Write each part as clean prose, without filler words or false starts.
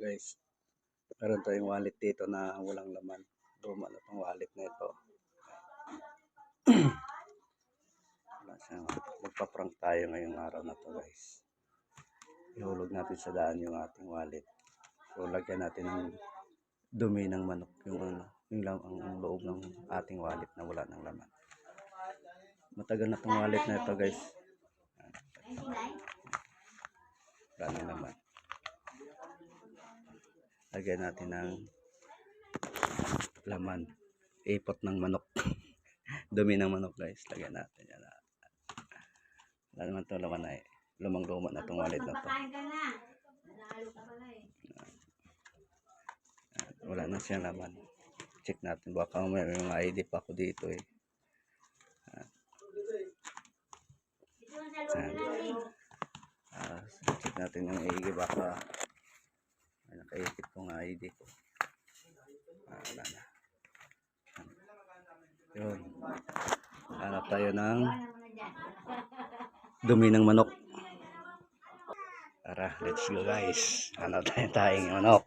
guys, meron tayong wallet dito na walang laman. Luma na itong wallet na ito. Magpa-prank tayo ngayong araw na to guys. Ihulog natin sa daan yung ating wallet. So lagyan natin ng dumi ng manok yung loob ng ating wallet na wala ng laman. Matagal na itong wallet na ito guys. Wala ng laman. Lagyan natin ng laman. Ipot ng manok. Dumi ng manok guys. Lagyan natin yan. Wala naman ito laman na lumang-luma na itong wallet na ito. Wala na siyang laman. Check natin. Baka may mga ID pa ako dito eh. Check natin yung ID. Baka may nakaikit kong ID ko. Wala na. Yun. Hanap tayo ng dumi ng manok. Tara, let's go guys. Hanap tayo taing manok.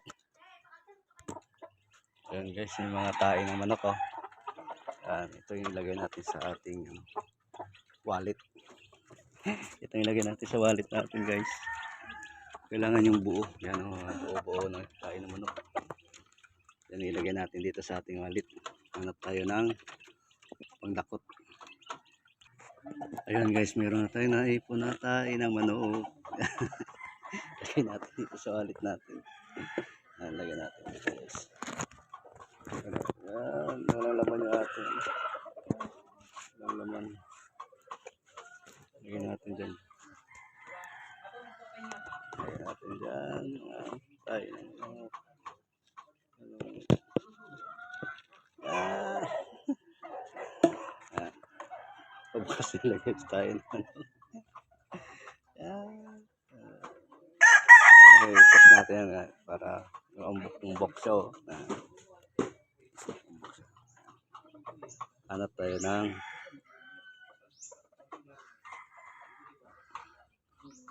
Ayan guys, yung mga taing ng manok oh. Ito yung ilagay natin sa ating wallet. Ito yung ilagay natin sa wallet natin guys. Kailangan yung buo. Yan o, buo-buo ng taing ng manok. Yan ilagay natin dito sa ating wallet. Hanap tayo ng pangdakot. Ayan guys, meron na tayo na ipon na tayo ng manok. Lagay natin dito sa wallet natin. Lagay natin dito guys. Ayan, walang laman yung ating. Walang laman. Lagay natin dyan. Lagay natin dyan. Tayo ng manok. Pagbukas nilagay tayo ng manok. Ipas natin yan para yung box siya oh. Hanap tayo ng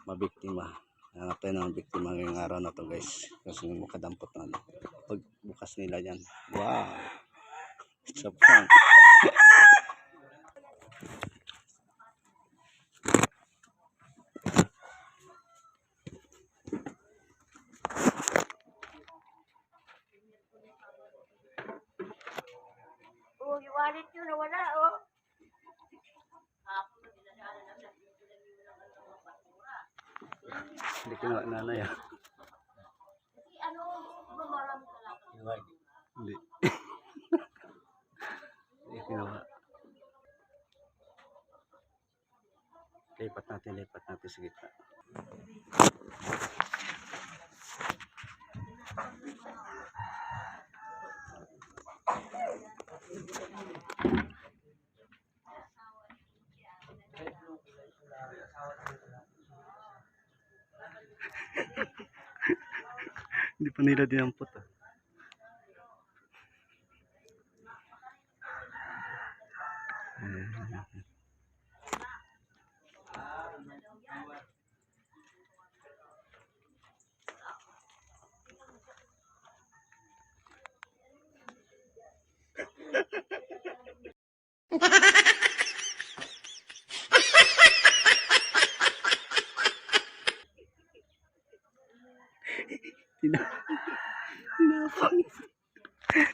mabiktima. Hanap tayo ng biktima ngayong araw na to guys. Kasi makadampot na ano. Pagbukas nila yan. Wow! Sa prank. Oh, yung wallet nyo nawala, oh. Hindi kinuha nanay ah. Ano, marami talaga. Hindi. Hindi kinuha. Lipat natin sa gitna. Hindi pa nila dinampot ah.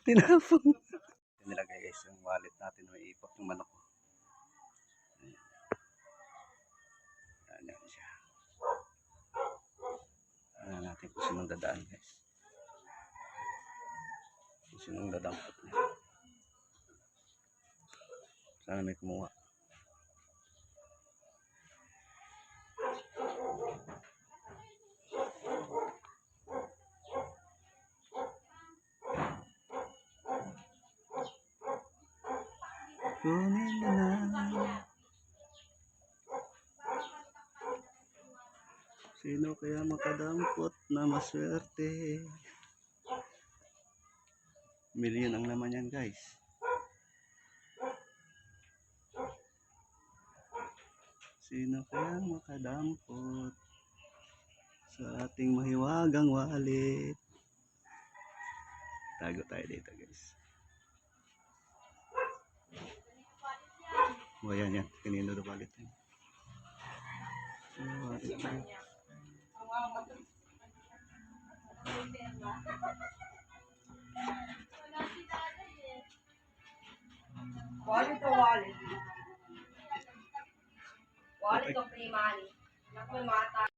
Tinapang. Nilagay guys yung wallet natin, may ipot yung manok. Ayan siya. Ayan natin kung sinong dadaan guys. Kung sinong dadampot niya. Sana may kumuha. Kunin mo na. Sino kaya makadampot na maswerte? Milyon ang laman yan guys. Sino kaya makadampot sa ating mahiwagang wallet? Tago tayo dito guys. O yan yan. Kanino na balit yun. Wallet to wallet. Wallet to free money. Naku, mata.